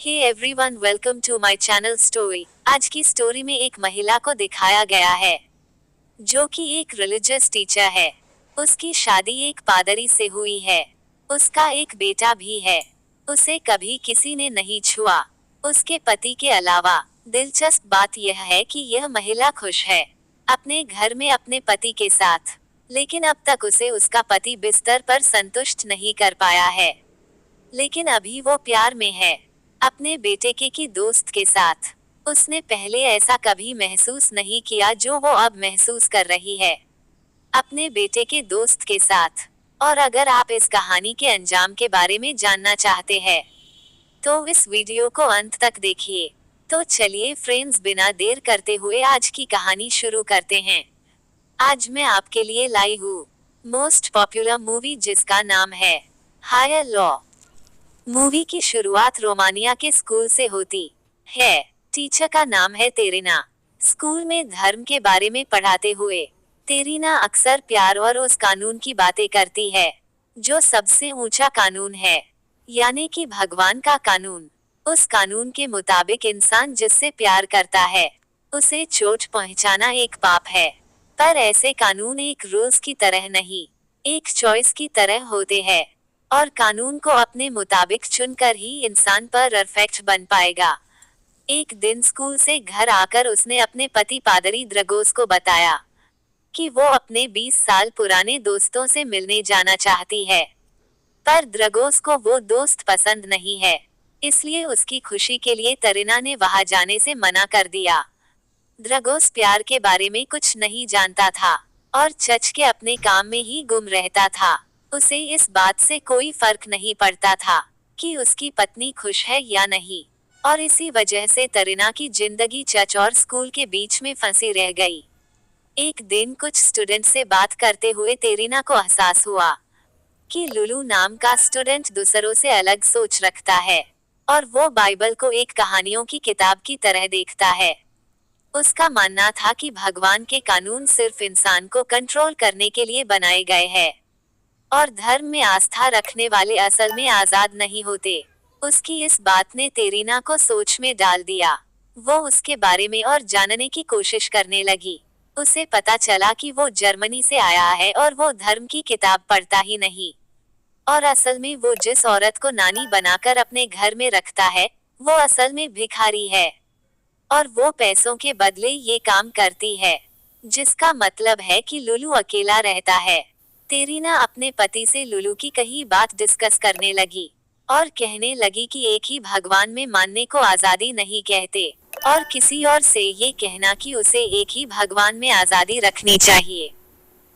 Hey everyone, welcome to my channel story. आज की story में एक महिला को दिखाया गया है जो कि एक रिलीजियस टीचर है। उसकी शादी एक पादरी से हुई है। उसका एक बेटा भी है। उसे कभी किसी ने नहीं छुआ, उसके पति के अलावा। दिलचस्प बात यह है कि यह महिला खुश है अपने घर में अपने पति के साथ, लेकिन अब तक उसे उसका पति बिस्तर पर संतुष्ट नहीं कर पाया है। लेकिन अभी वो प्यार में है अपने बेटे के की दोस्त के साथ। उसने पहले ऐसा कभी महसूस नहीं किया जो वो अब महसूस कर रही है अपने बेटे के दोस्त के साथ। और अगर आप इस कहानी के अंजाम के बारे में जानना चाहते हैं तो इस वीडियो को अंत तक देखिए। तो चलिए फ्रेंड्स, बिना देर करते हुए आज की कहानी शुरू करते हैं। आज मैं आपके लिए लाई हूँ मोस्ट पॉपुलर मूवी जिसका नाम है हायर लॉ। मूवी की शुरुआत रोमानिया के स्कूल से होती है। टीचर का नाम है तेरिना। स्कूल में धर्म के बारे में पढ़ाते हुए तेरिना अक्सर प्यार और उस कानून की बातें करती है जो सबसे ऊंचा कानून है, यानी कि भगवान का कानून। उस कानून के मुताबिक इंसान जिससे प्यार करता है उसे चोट पहुंचाना एक पाप है। पर ऐसे कानून एक रूल्स की तरह नहीं, एक चॉइस की तरह होते हैं, और कानून को अपने मुताबिक चुनकर ही इंसान पर परफेक्ट बन पाएगा। एक दिन स्कूल से घर आकर उसने अपने पति पादरी द्रगोस को बताया कि वो अपने 20 साल पुराने दोस्तों से मिलने जाना चाहती है। पर द्रगोस को वो दोस्त पसंद नहीं है, इसलिए उसकी खुशी के लिए तरीना ने वहां जाने से मना कर दिया। द्रगोस प्यार के बारे में कुछ नहीं जानता था और चर्च के अपने काम में ही गुम रहता था। उसे इस बात से कोई फर्क नहीं पड़ता था कि उसकी पत्नी खुश है या नहीं, और इसी वजह से तरीना की जिंदगी चर्च और स्कूल के बीच में फंसी रह गई। एक दिन कुछ स्टूडेंट से बात करते हुए तेरीना को एहसास हुआ कि लुलू नाम का स्टूडेंट दूसरों से अलग सोच रखता है और वो बाइबल को एक कहानियों की किताब की तरह देखता है। उसका मानना था कि भगवान के कानून सिर्फ इंसान को कंट्रोल करने के लिए बनाए गए हैं और धर्म में आस्था रखने वाले असल में आजाद नहीं होते। उसकी इस बात ने तेरीना को सोच में डाल दिया। वो उसके बारे में और जानने की कोशिश करने लगी। उसे पता चला कि वो जर्मनी से आया है और वो धर्म की किताब पढ़ता ही नहीं, और असल में वो जिस औरत को नानी बनाकर अपने घर में रखता है वो असल में भिखारी है और वो पैसों के बदले ये काम करती है, जिसका मतलब है कि लुलू अकेला रहता है। तेरीना अपने पति से लुलू की कही बात डिस्कस करने लगी और कहने लगी कि एक ही भगवान में मानने को आजादी नहीं कहते, और किसी और से ये कहना कि उसे एक ही भगवान में आजादी रखनी चाहिए,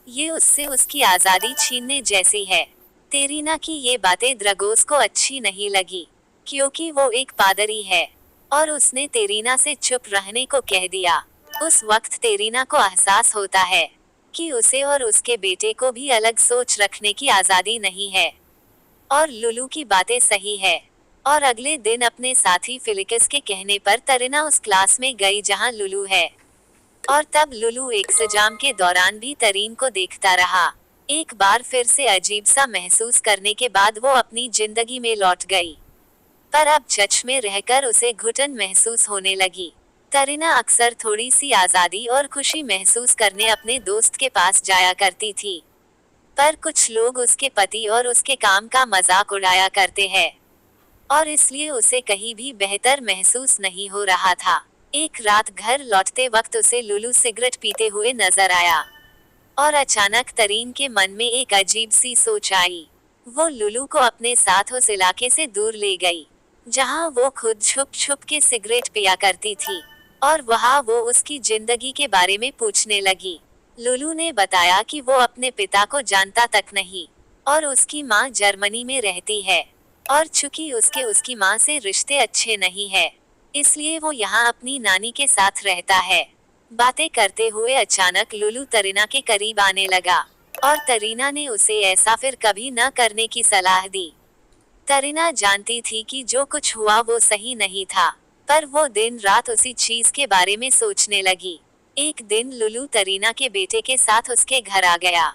ये उससे उसकी आजादी छीनने जैसी है। तेरीना की ये बातें द्रगोस को अच्छी नहीं लगी क्योंकि वो एक पादरी है, और उसने तेरीना से चुप रहने को कह दिया। उस वक्त तेरीना को एहसास होता है कि उसे और उसके बेटे को भी अलग सोच रखने की आजादी नहीं है, और लुलू की बातें सही है। और अगले दिन अपने साथी फिलिकस के कहने पर तरीना उस क्लास में गई जहां लुलू है, और तब लुलू एग्जाम के दौरान भी तरीन को देखता रहा। एक बार फिर से अजीब सा महसूस करने के बाद वो अपनी जिंदगी में लौट गई, पर अब चर्च में रहकर उसे घुटन महसूस होने लगी। तरीना अक्सर थोड़ी सी आजादी और खुशी महसूस करने अपने दोस्त के पास जाया करती थी, पर कुछ लोग उसके पति और उसके काम का मजाक उड़ाया करते हैं, और इसलिए उसे कहीं भी बेहतर महसूस नहीं हो रहा था। एक रात घर लौटते वक्त उसे लुलू सिगरेट पीते हुए नजर आया, और अचानक तरीन के मन में एक अजीब सी सोच आई। वो लुलू को अपने साथ उस इलाके से दूर ले गई जहां वो खुद छुप छुप के सिगरेट पिया करती थी, और वहां वो उसकी जिंदगी के बारे में पूछने लगी। लुलू ने बताया कि वो अपने पिता को जानता तक नहीं, और उसकी माँ जर्मनी में रहती है, और चूंकि उसकी माँ से रिश्ते अच्छे नहीं है इसलिए वो यहाँ अपनी नानी के साथ रहता है। बातें करते हुए अचानक लुलू तरीना के करीब आने लगा, और तरीना ने उसे ऐसा फिर कभी न करने की सलाह दी। तरीना जानती थी कि जो कुछ हुआ वो सही नहीं था, पर वो दिन रात उसी चीज के बारे में सोचने लगी। एक दिन लुलू तरीना के बेटे के साथ उसके घर आ गया,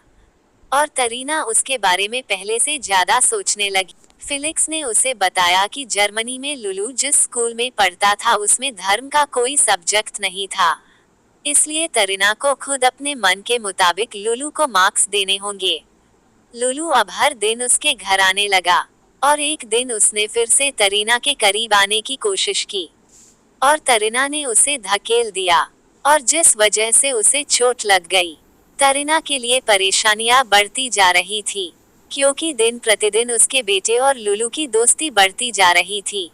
और तरीना उसके बारे में पहले से ज्यादा सोचने लगी। फिलिक्स ने उसे बताया कि जर्मनी में लुलू जिस स्कूल में पढ़ता था उसमें धर्म का कोई सब्जेक्ट नहीं था, इसलिए तरीना को खुद अपने मन के मुताबिक लुलू को मार्क्स देने होंगे। लुलू अब हर दिन उसके घर आने लगा और एक दिन उसने फिर से तरीना के करीब आने की कोशिश की और तरीना ने उसे धकेल दिया और जिस वजह से उसे चोट लग गई। तरीना के लिए परेशानियां बढ़ती जा रही थी क्योंकि दिन प्रतिदिन उसके बेटे और लुलू की दोस्ती बढ़ती जा रही थी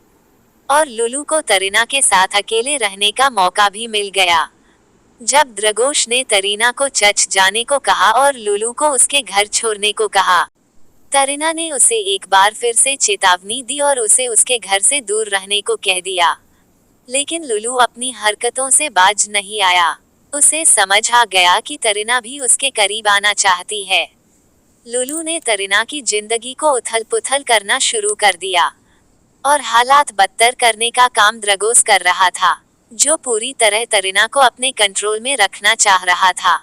और लुलू को तरीना के साथ अकेले रहने का मौका भी मिल गया। जब द्रगोश ने तरीना को चर्च जाने को कहा और लुलू को उसके घर छोड़ने को कहा, तरीना ने उसे एक बार फिर से चेतावनी दी और उसे उसके घर से दूर रहने को कह दिया। लेकिन लुलू अपनी हरकतों से बाज नहीं आया। उसे समझ आ गया कि तरीना भी उसके करीब आना चाहती है। लुलू ने तरीना की जिंदगी को उथल पुथल करना शुरू कर दिया और हालात बदतर करने का काम द्रगोस कर रहा था, जो पूरी तरह तरीना को अपने कंट्रोल में रखना चाह रहा था।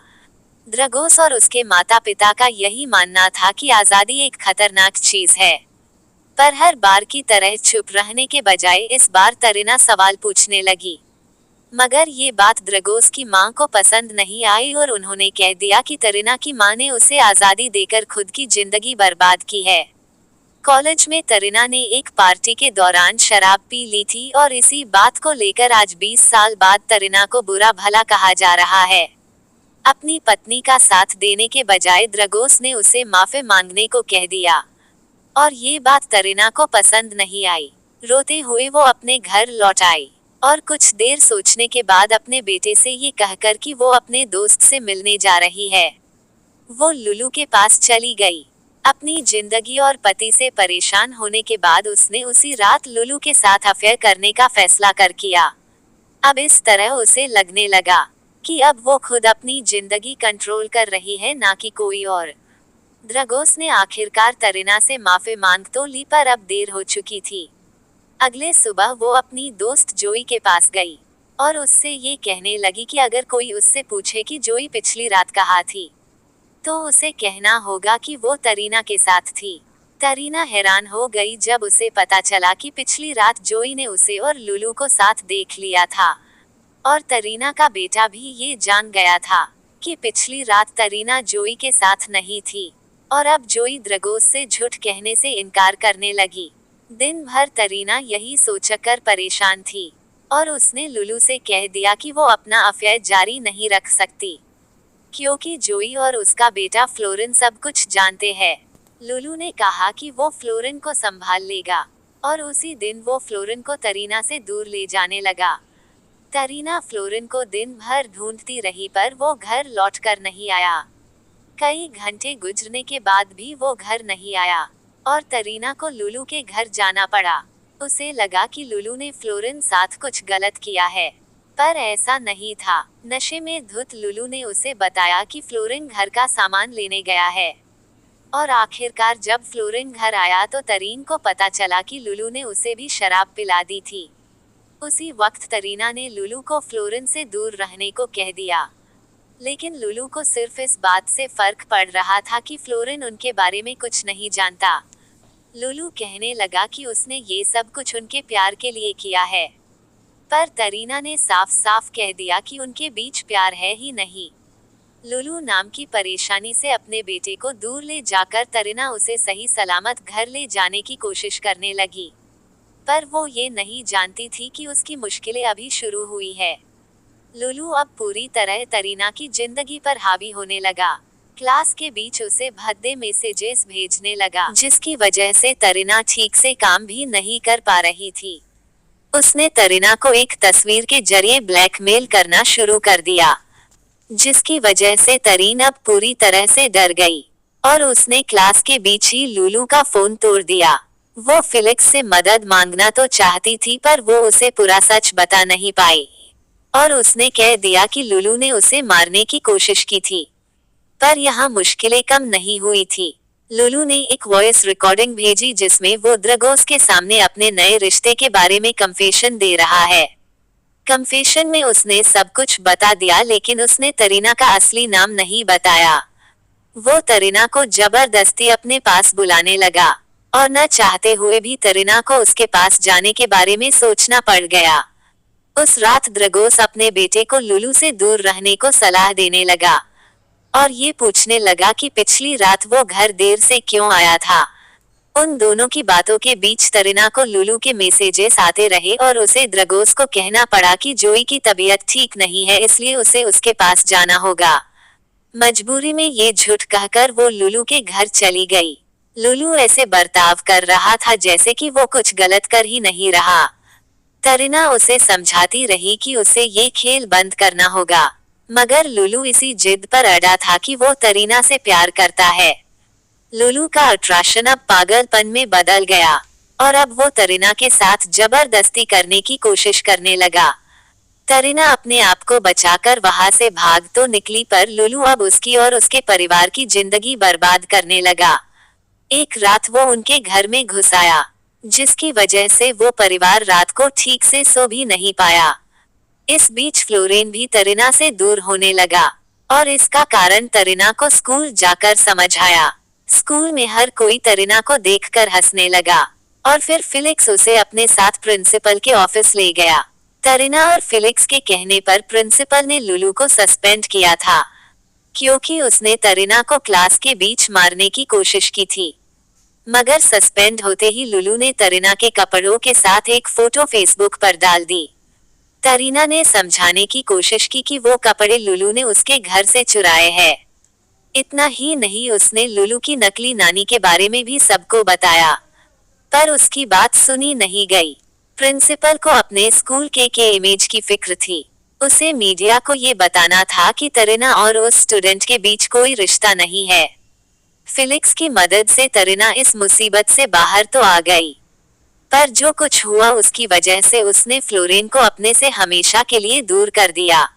द्रगोस और उसके माता पिता का यही मानना था कि आजादी एक खतरनाक चीज है, पर हर बार की तरह चुप रहने के बजाय इस बार तरीना सवाल पूछने लगी। मगर ये बात द्रगोस की मां को पसंद नहीं आई और उन्होंने कह दिया कि तरीना की मां ने उसे आजादी देकर खुद की जिंदगी बर्बाद की है। कॉलेज में तरीना ने एक पार्टी के दौरान शराब पी ली थी और इसी बात को लेकर आज 20 साल बाद तरीना को बुरा भला कहा जा रहा है। अपनी पत्नी का साथ देने के बजाय द्रगोस ने उसे माफी मांगने को कह दिया और ये बात तरीना को पसंद नहीं आई। रोते हुए वो अपने घर लौट आई और कुछ देर सोचने के बाद अपने बेटे से ये कहकर कि वो अपने दोस्त से मिलने जा रही है, वो लुलू के पास चली गई। अपनी जिंदगी और पति से परेशान होने के बाद उसने उसी रात लुलू के साथ अफेयर करने का फैसला कर किया। अब इस तरह उसे लगने लगा कि अब वो खुद अपनी जिंदगी कंट्रोल कर रही है, ना कि कोई और। द्रगोस ने आखिरकार तरीना से माफी मांग तो ली, पर अब देर हो चुकी थी। अगले सुबह वो अपनी दोस्त जोई के पास गई और उससे ये कहने लगी कि अगर कोई उससे पूछे कि जोई पिछली रात कहाँ थी, तो उसे कहना होगा कि वो तरीना के साथ थी। तरीना हैरान हो गई जब उसे पता चला कि पिछली रात जोई ने उसे और लुलू को साथ देख लिया था और तरीना का बेटा भी ये जान गया था कि पिछली रात तरीना जोई के साथ नहीं थी और अब जोई द्रगोस से झूठ कहने से इनकार करने लगी। दिन भर तरीना यही सोचकर परेशान थी और उसने लुलू से कह दिया कि वो अपना अफेयर जारी नहीं रख सकती क्योंकि जोई और उसका बेटा फ्लोरिन सब कुछ जानते हैं। लुलू ने कहा कि वो फ्लोरिन को संभाल लेगा और उसी दिन वो फ्लोरिन को तरीना से दूर ले जाने लगा। तरीना फ्लोरिन को दिन भर ढूंढती रही पर वो घर लौटकर नहीं आया। कई घंटे गुजरने के बाद भी वो घर नहीं आया और तरीना को लुलू के घर जाना पड़ा। उसे लगा कि लुलू ने फ्लोरिन साथ कुछ गलत किया है, पर ऐसा नहीं था। नशे में धुत लुलू ने उसे बताया कि फ्लोरिन घर का सामान लेने गया है और आखिरकार जब फ्लोरिन घर आया तो तरीन को पता चला कि लुलू ने उसे भी शराब पिला दी थी। उसी वक्त तरीना ने लुलू को फ्लोरिन से दूर रहने को कह दिया, लेकिन लुलू को सिर्फ इस बात से फर्क पड़ रहा था कि फ्लोरिन उनके बारे में कुछ नहीं जानता। लुलू कहने लगा कि उसने ये सब कुछ उनके प्यार के लिए किया है, पर तरीना ने साफ साफ कह दिया कि उनके बीच प्यार है ही नहीं। लुलू नाम की परेशानी से अपने बेटे को दूर ले जाकर तरीना उसे सही सलामत घर ले जाने की कोशिश करने लगी, पर वो ये नहीं जानती थी कि उसकी मुश्किलें अभी शुरू हुई है। लुलू अब पूरी तरह तरीना की जिंदगी पर हावी होने लगा। क्लास के बीच उसे भद्दे मैसेजेस भेजने लगा, जिसकी वजह से तरीना ठीक से काम भी नहीं कर पा रही थी। उसने तरीना को एक तस्वीर के जरिए ब्लैकमेल करना शुरू कर दिया, जिसकी वजह से तरीन अब पूरी तरह से डर गई और उसने क्लास के बीच ही लुलू का फोन तोड़ दिया। वो फिलिक्स से मदद मांगना तो चाहती थी, पर वो उसे पूरा सच बता नहीं पाई और उसने कह दिया कि लुलू ने उसे मारने की कोशिश की थी। पर यहाँ मुश्किलें कम नहीं हुई थी। लुलू ने एक वॉइस रिकॉर्डिंग भेजी जिसमें वो द्रगोस के सामने अपने नए रिश्ते के बारे में कंफेशन दे रहा है। कंफेशन में उसने सब कुछ बता दिया, लेकिन उसने तरीना का असली नाम नहीं बताया। वो तरीना को जबरदस्ती अपने पास बुलाने लगा और न चाहते हुए भी तरीना को उसके पास जाने के बारे में सोचना पड़ गया। उस रात द्रगोस अपने बेटे को लुलू से दूर रहने को सलाह देने लगा और ये पूछने लगा कि पिछली रात वो घर देर से क्यों आया था। उन दोनों की बातों के बीच तरीना को लुलू के मैसेजेस आते रहे और उसे द्रगोस को कहना पड़ा कि जोई की तबीयत ठीक नहीं है, इसलिए उसे उसके पास जाना होगा। मजबूरी में ये झूठ कहकर वो लुलू के घर चली गई। लुलू ऐसे बर्ताव कर रहा था जैसे कि वो कुछ गलत कर ही नहीं रहा। तरीना उसे समझाती रही कि उसे ये खेल बंद करना होगा, मगर लुलू इसी जिद पर अड़ा था कि वो तरीना से प्यार करता है। लुलू का अट्रैक्शन अब पागलपन में बदल गया और अब वो तरीना के साथ जबरदस्ती करने की कोशिश करने लगा। तरीना अपने आप को बचाकर वहां से भाग तो निकली, पर लुलू अब उसकी और उसके परिवार की जिंदगी बर्बाद करने लगा। एक रात वो उनके घर में घुस आया, जिसकी वजह से वो परिवार रात को ठीक से सो भी नहीं पाया। इस बीच फ्लोरेन भी तरीना से दूर होने लगा और इसका कारण तरीना को स्कूल जाकर समझ आया। स्कूल में हर कोई तरीना को देखकर हंसने लगा और फिर फिलिक्स उसे अपने साथ प्रिंसिपल के ऑफिस ले गया। तरीना और फिलिक्स के कहने पर प्रिंसिपल ने लुलू को सस्पेंड किया था, क्योंकि उसने तरीना को क्लास के बीच मारने की कोशिश की थी। मगर सस्पेंड होते ही लुलू ने तरीना के कपड़ों के साथ एक फोटो फेसबुक पर डाल दी। तरीना ने समझाने की कोशिश की कि वो कपड़े लुलू ने उसके घर से चुराए हैं। इतना ही नहीं, उसने लुलू की नकली नानी के बारे में भी सबको बताया, पर उसकी बात सुनी नहीं गई। प्रिंसिपल को अपने स्कूल के इमेज की फिक्र थी। उसे मीडिया को ये बताना था कि तरीना और उस स्टूडेंट के बीच कोई रिश्ता नहीं है। फिलिक्स की मदद से तरीना इस मुसीबत से बाहर तो आ गई, पर जो कुछ हुआ उसकी वजह से उसने फ्लोरेन को अपने से हमेशा के लिए दूर कर दिया।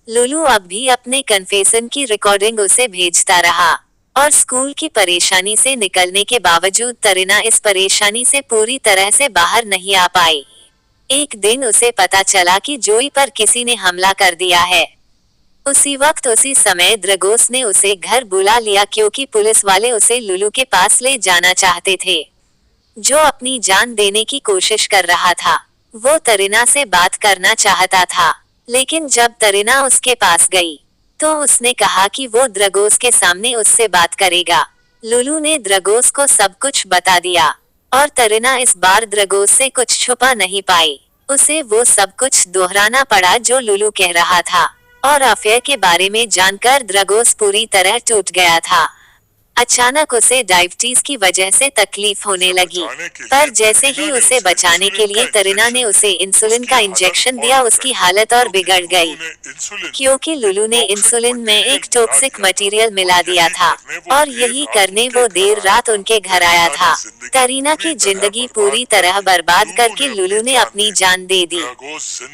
लुलू अब भी अपने कन्फेशन की रिकॉर्डिंग उसे भेजता रहा और स्कूल की परेशानी से निकलने के बावजूद तरीना इस परेशानी से पूरी तरह से बाहर नहीं आ पाई। एक दिन उसे पता चला कि जोई पर किसी ने हमला कर दिया है। उसी वक्त उसी समय द्रगोस ने उसे घर बुला लिया, क्योंकि पुलिस वाले उसे लुलू के पास ले जाना चाहते थे, जो अपनी जान देने की कोशिश कर रहा था। वो तरीना से बात करना चाहता था, लेकिन जब तरीना उसके पास गई तो उसने कहा कि वो द्रगोस के सामने उससे बात करेगा। लुलू ने द्रगोस को सब कुछ बता दिया और तरीना इस बार द्रगोस से कुछ छुपा नहीं पाई। उसे वो सब कुछ दोहराना पड़ा जो लुलू कह रहा था, और अफेयर के बारे में जानकर द्रगोस पूरी तरह टूट गया था। अचानक उसे डायबिटीज की वजह से तकलीफ होने लगी, पर जैसे ही उसे बचाने के लिए तरीना ने उसे इंसुलिन का इंजेक्शन दिया, उसकी हालत और बिगड़ गई, क्योंकि लुलू ने इंसुलिन में एक टॉक्सिक मटेरियल मिला दिया था और यही करने वो देर रात उनके घर आया था। तरीना की जिंदगी पूरी तरह बर्बाद करके लुलू ने अपनी जान दे दी।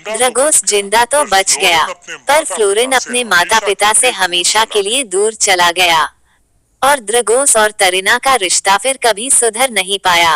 द्रगोस जिंदा तो बच गया, पर फ्लोरेन अपने माता पिता से हमेशा के लिए दूर चला गया और द्रगोस और तरीना का रिश्ता फिर कभी सुधर नहीं पाया।